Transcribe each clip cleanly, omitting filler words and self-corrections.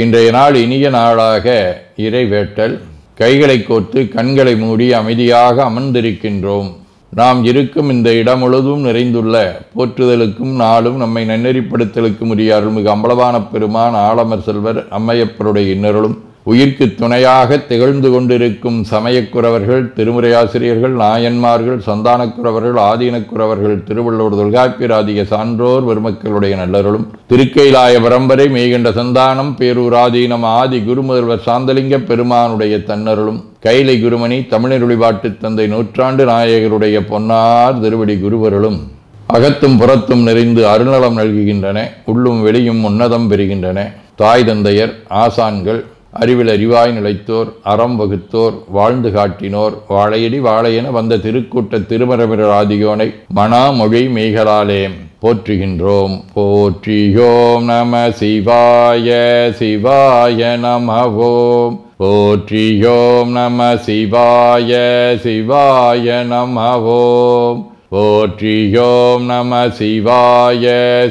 இன்றைய நாள் இனிய நாளாக இறைவேட்டல். கைகளை கோர்த்து கண்களை மூடி அமைதியாக அமர்ந்திருக்கின்றோம். நாம் இருக்கும் இந்த இடம் முழுதும் நிறைந்துள்ள போற்றுதலுக்கும் நாளும் நம்மை நன்னெறிப்படுத்தலுக்கும் உரிய அருள்மிகு அம்பலவான பெருமான் ஆலமர் செல்வர் அம்மையப்பருடைய இன்னருளும் உயிர்க்கு துணையாக திகழ்ந்து கொண்டிருக்கும் சமயக்குறவர்கள், திருமுறையாசிரியர்கள், நாயன்மார்கள், சந்தானக்குறவர்கள், ஆதீனக்குறவர்கள், திருவள்ளுவர் தொல்காப்பியராதிய சான்றோர் பெருமக்களுடைய நல்லருளும் திருக்கைலாய பரம்பரை மெய்கண்ட சந்தானம் பேரூராதீனம் ஆதி குருமுதல்வர் சாந்தலிங்க பெருமானுடைய தன்னருளும் கைலை குருமணி தமிழருளிபாட்டு தந்தை நூற்றாண்டு நாயகருடைய பொன்னார் திருவடி குருவருளும் அகத்தும் புறத்தும் நிறைந்து அருள்நலம் நல்குகின்றன. உள்ளும் வெளியும் உன்னதம் பெறுகின்றன. தாய் தந்தையர், ஆசான்கள், அறிவில் அறிவாய் நிலைத்தோர், அறம் வகுத்தோர், வாழ்ந்து காட்டினோர், வாழையடி வாழையென வந்த திருக்கூட்ட திருமரபிரர் ஆதியோனை மனாமொழி மெய்களாலே போற்றுகின்றோம். போற்றியோம் நம சிவாய சிவாய நமவோம். போற்றியோம் நம சிவாய சிவாய நமவோம். போற்றியோம் நம சிவாய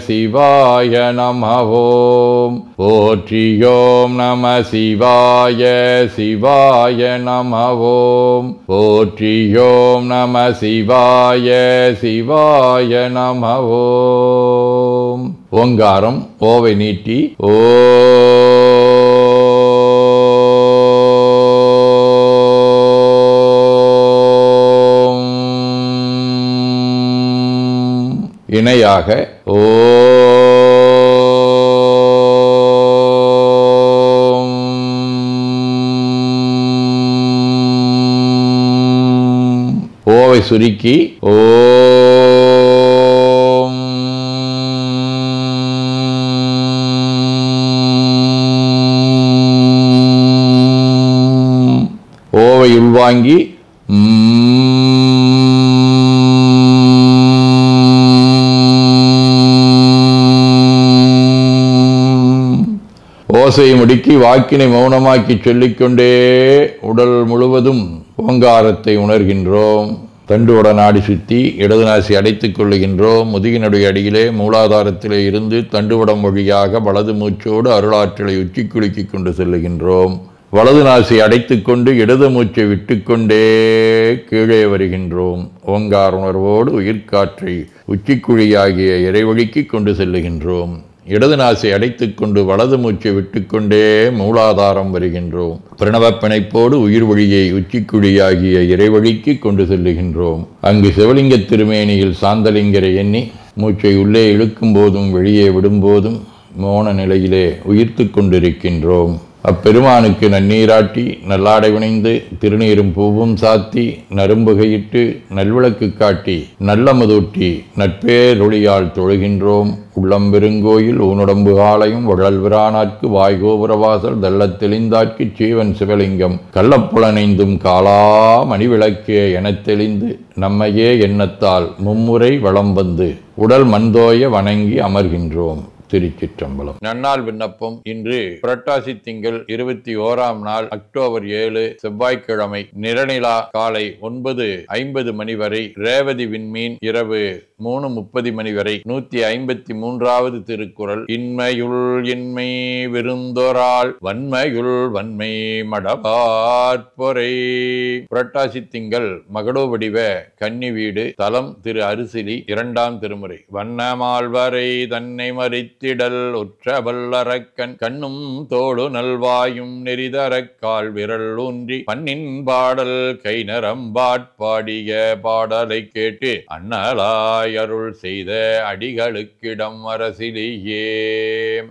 சிவாய நமவோம். போற்றியோம் நம சிவாய சிவாய நமவோம். போற்றியோம் நம சிவாய சிவாய நமவோம். ஓங்காரம் ஓவை நீட்டி ஓ இணையாக ஓவை சுருக்கி ஓவை உள்வாங்கி ஓசையை முடுக்கி வாக்கினை மௌனமாக்கி சொல்லிக்கொண்டே உடல் முழுவதும் ஓங்காரத்தை உணர்கின்றோம். தண்டுவட நாடி சுற்றி இடது நாசி அடைத்துக் கொள்ளுகின்றோம். முதுகினுடைய அடியிலே மூலாதாரத்திலே இருந்து தண்டுவடம் வழியாக வலது மூச்சோடு அருளாற்றலை உச்சி குலுக்கி கொண்டு செல்லுகின்றோம். வலது நாசி அடைத்துக் கொண்டு இடது மூச்சை விட்டுக்கொண்டே கீழே வருகின்றோம். ஓங்கார உணர்வோடு உயிர்காற்றை உச்சிக்குழியாகிய இறைவழிக்கு கொண்டு செல்லுகின்றோம். இடது நாசை அடைத்துக் கொண்டு வலது மூச்சை விட்டுக்கொண்டே மூலாதாரம் வருகின்றோம். பிரணவ பிணைப்போடு உயிர் வழியை உச்சிக்குழியாகிய இறைவழிக்கு கொண்டு செல்லுகின்றோம். அங்கு சிவலிங்க திருமேனியில் சாந்தலிங்கரை எண்ணி மூச்சை உள்ளே இழுக்கும் போதும் வெளியே விடும்போதும் மோன நிலையிலே உயிர்த்து கொண்டிருக்கின்றோம். அப்பெருமானுக்கு நன்னீராட்டி நல்லாடை வினைந்து திருநீரும் பூவும் சாத்தி நரும்புகையிட்டு நல்விளக்கு காட்டி நல்லமுதூட்டி நட்பேரொளியால் தொழுகின்றோம். உள்ளம் பெருங்கோயில் ஊனுடம்பு காலையும் வழல்விரானாற்கு வாய்கோபுரவாசல் தள்ளத் தெளிந்தாற்கு சீவன் சிவலிங்கம் கள்ளப்புலனைந்தும் காலா மணிவிளக்கே எனத் தெளிந்து நம்மையே எண்ணத்தால் மும்முறை வளம் வந்து உடல் மண்தோய வணங்கி அமர்கின்றோம். திருச்சிற்றம்பலம். நன்னாள் விண்ணப்பம். இன்று புரட்டாசி திங்கள் 21ஆம் நாள் அக்டோபர் 7 செவ்வாய்க்கிழமை. நிறநிலா காலை 9:50 மணி வரை, ரேவதி விண்மீன் இரவு 3:30 மணி வரை. 153வது திருக்குறள். இன்மையுள் இன்மை விருந்தோரால் வன்மையுள் வன்மை மடபாற்பொறை. புரட்டாசி திங்கள் மகடோ வடிவ கன்னி வீடு. தலம் திரு அரிசிலி. 2ஆம் திருமுறை. வண்ணமால்வரை தன்னை மறித்து திடல் உற்ற வல்லரக்கன் கண்ணும் தோடு நல்வாயும் நெறிதரக்கால் விரல் ஊன்றி பன்னின் பாடல் கை நரம்பாட்பாடிய பாடலை கேட்டு அண்ணலாய் அருள் செய்த அடிகளுக்கிடம் அரசிலேயே.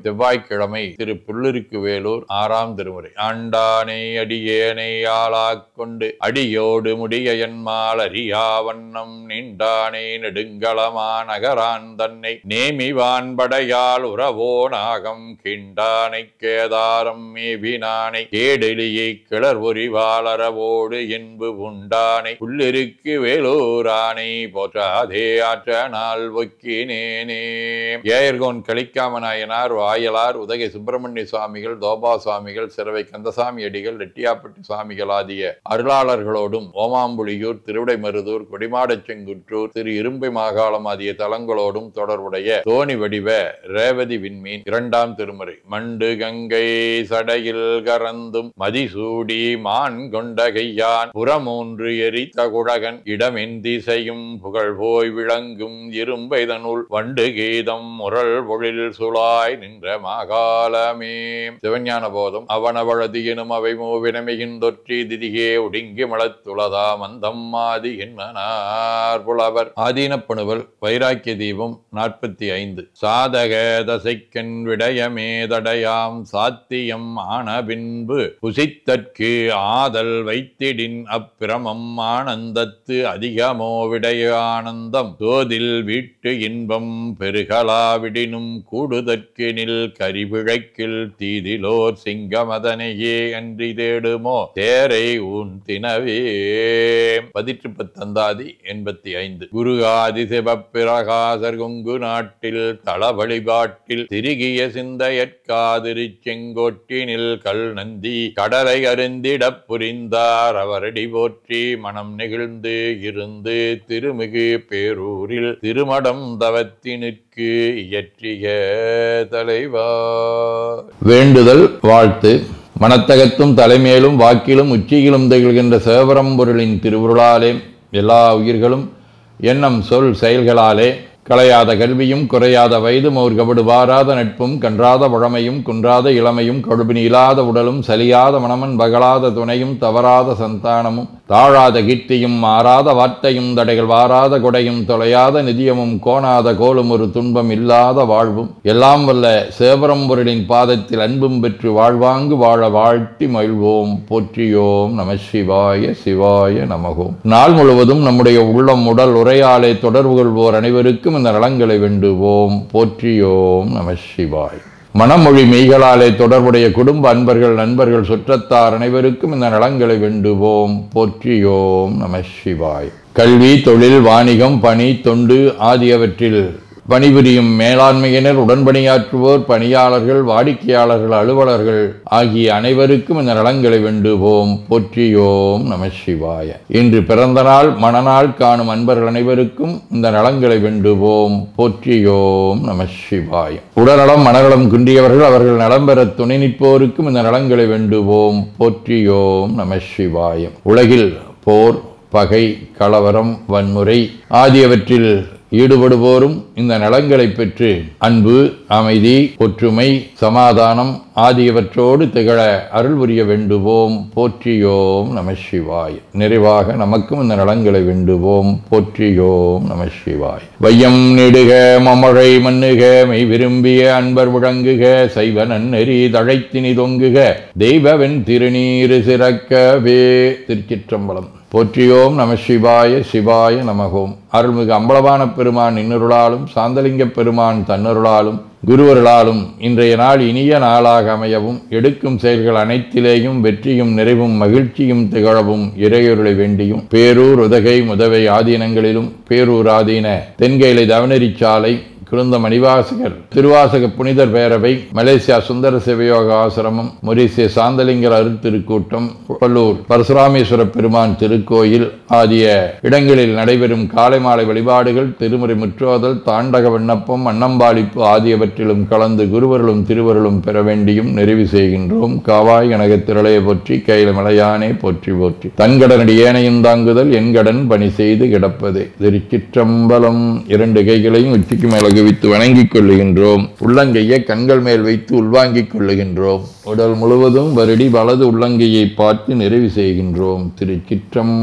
செவ்வாய்க்கிழமை. திரு புல்லிருக்கு வேலூர். 6ஆம் திருமுறை. ஆண்டானை அடியேனை ஆளாக் கொண்டு அடியோடு முடிய என்மால் அறியா வண்ணம் நீண்டானை நெடுங்களமா நகரான் தன்னை நேமிவான் படையால் உறவோனாகம் கிண்டானை கேதாரம் மேவினானை கேடெளியை கிளர் ஒரிவாளரவோடு என்பு உண்டானை புல்லிருக்கு வேலூரானை போற்றாதே ஆற்ற நாள் ஒக்கினேனே. ஏயர்கோன் கலிக்காமநாயனார், வாயலார், உதகை சுப்பிரமணிய சுவாமிகள், தோபா சுவாமிகள், சிறவை கந்தசாமி அடிகள், ரெட்டியாப்பட்டி சுவாமிகள் ஆகிய அருளாளர்களோடும் ஓமாம்புலியூர், திருவிடைமருதூர், கொடிமாடச் செங்குற்றூர், திரு இரும்பை மாகாளம் ஆகிய தலங்களோடும் தொடர்புடைய தோணி வடிவ ரேவதி விண்மீன். 2ஆம் திருமுறை. மண்டு கங்கை சடையில் கறந்தும் மதிசூடி மான் கொண்ட கையான் புறமூன்று எரித்த குழகன் இடமென் திசையும் புகழ் போய் விளங்கும் இரும்பைதனுள் வண்டு கீதம் முரல் பொழில் சுழாய் நின்ற மாகாலமே. சிவஞான போதம். அவனவழதி எனும் அவை மூவினமைகின்றொற்றி திதிகே ஒடுங்கி மலத்துளதா மந்தம் ஆதி என்மனார் புலவர். ஆதீனப்பணுவல். வைராக்கிய தீபம் 45. சாதக தசைக்கண் விடயமே தடையாம் சாத்தியம் ஆன பின்பு புசித்தற்கு ஆதல் வைத்திடின் அப்பிரமம் ஆனந்தத்து அதிகமோ விடைய ஆனந்தம் சோதில் வீட்டு இன்பம் பெருகலாவிடினும் கூடுதற்கு நில் கரிபிழைக்கில் தீதிலோர் சிங்கமதனையே அன்றி தேடுமோ தேரை ஊன் தினவே. 18 85. குரு ஆதி சிவப்பிரகாசர் கொங்கு நாட்டில் தள வழிபாட்டில் திருகிய சிந்தையற்காதிரு செங்கோட்டினில் கல் நந்தி கடலை அருந்திடப் புரிந்தார் அவரடி போற்றி மனம் நெகிழ்ந்து இருந்து திருமிகு பேரூரில் திருமடம் தவத்தினுக்கு இயற்றிய தலைவா. வேண்டுதல் வாழ்த்து. மனத்தகத்தும் தலைமேலும் வாக்கிலும் உச்சியிலும் திகழ்கின்ற சிவபரம்பொருளின் திருவுருளாலே எல்லா உயிர்களும் எண்ணம் சொல் செயல்களாலே களையாத கல்வியும் குறையாத வயதும் ஒரு கபடு வாராத நட்பும் கன்றாத பழமையும் குன்றாத இளமையும் கடுபினி இல்லாத உடலும் சலியாத மனமன் பகலாத துணையும் தவறாத சந்தானமும் தாழாத கீர்த்தியும் மாறாத வார்த்தையும் தடைகள் வாராத கொடையும் தொலையாத நிதியமும் கோணாத கோலும் ஒரு துன்பம் இல்லாத வாழ்வும் எல்லாம் வல்ல சிவபரம்பொருளின் பாதத்தில் அன்பும் பெற்று வாழ்வாங்கு வாழ வாழ்த்தி மகிழ்வோம். போற்றியோம் நம சிவாய சிவாய நமகோம். நாள் முழுவதும் நம்முடைய உள்ளம் உடல் உரையாலே தொடர்பு கொள்வோர் அனைவருக்கும் இந்த நலங்களை வேண்டுவோம். போற்றியோம் நம சிவாய். மனமொழி மெய்களாலே தொடர்புடைய குடும்ப அன்பர்கள் நண்பர்கள் சுற்றத்தார் அனைவருக்கும் இந்த நலங்களை வேண்டுவோம். போற்றியோம் நம சிவாய். கல்வி தொழில் வாணிகம் பணி தொண்டு ஆகியவற்றில் பணிபுரியும் மேலாண்மையினர் உடன்பணியாற்றுவோர் பணியாளர்கள் வாடிக்கையாளர்கள் அலுவலர்கள் ஆகிய அனைவருக்கும் இந்த நலங்களை வேண்டுவோம். போற்றியோம் நம சிவாய. இன்று பிறந்த நாள் மணநாள் காணும் அன்பர்கள் அனைவருக்கும் இந்த நலங்களை வேண்டுவோம். போற்றியோம் நம சிவாய. உடல்நலம் மனநலம் குன்றியவர்கள் அவர்கள் நலம் பெற துணை நிற்போருக்கும் இந்த நலங்களை வேண்டுவோம். போற்றியோம் நம சிவாய. உலகில் போர் பகை கலவரம் வன்முறை ஆகியவற்றில் ஈடுபடுவோரும் இந்த நலங்களை பெற்று அன்பு அமைதி ஒற்றுமை சமாதானம் ஆகியவற்றோடு திகழ அருள் புரிய வேண்டுவோம். போற்றியோம் நம சிவாய். நிறைவாக நமக்கும் இந்த நலங்களை வேண்டுவோம். போற்றியோம் நம சிவாய். வையம் நெடுக மமழை மண்ணுக மெய் விரும்பிய அன்பர் விளங்குக சைவ நன்னெறி தழைத்தினி தொங்குக தெய்வவென் திருநீரு சிறக்கவே. திருச்சிற்றம்பலம். போற்றியோம் நம சிவாய சிவாய நமகோம். அருள்மிகு அம்பலவான பெருமான் இன்னருளாலும் சாந்தலிங்க பெருமான் தன்னருளாலும் குருவருளாலும் இன்றைய நாள் இனிய நாளாக அமையவும் எடுக்கும் செயல்கள் அனைத்திலேயும் வெற்றியும் நிறைவும் மகிழ்ச்சியும் திகழவும் இறையொருளை வேண்டியும் பேரூர் உதகை முதவை ஆதீனங்களிலும் பேரூர் ஆதீன தென்கைலை தவனரிச்சாலை குருந்த மணிவாசகர் திருவாசக புனிதர் பேரவை மலேசியா சுந்தர சிவயோக ஆசிரமம் மொரீசிய சாந்தலிங்கர் அருட்திருக்கூட்டம் பல்லூர் பரசுராமேஸ்வர பெருமான் திருக்கோயில் ஆகிய இடங்களில் நடைபெறும் காலை மாலை வழிபாடுகள் திருமுறை முற்றோதல் தாண்டக விண்ணப்பம் அன்னம்பாளிப்பு ஆகியவற்றிலும் கலந்து குருவர்களும் திருவருளும் பெற வேண்டியும் நிறைவு செய்கின்றோம். காவாய் கனக திரளைய போற்றி கையில மலையானே போற்றி போற்றி தன்கடனடி ஏனையும் தாங்குதல் என்கடன் பணி செய்து கிடப்பதே. திருச்சிற்றம்பலம். 2 கைகளையும் உச்சிக்கு மேலகு வைத்து வணங்கிக் கொள்ளுகின்றோம். உள்ளங்கையை கண்கள் மேல் வைத்து உள்வாங்கிக் கொள்ளுகின்றோம். உடல் முழுவதும் வருடி வலது உள்ளங்கையை பார்த்து நிறைவு செய்கின்றோம். திருச்சிற்றம்பலம்.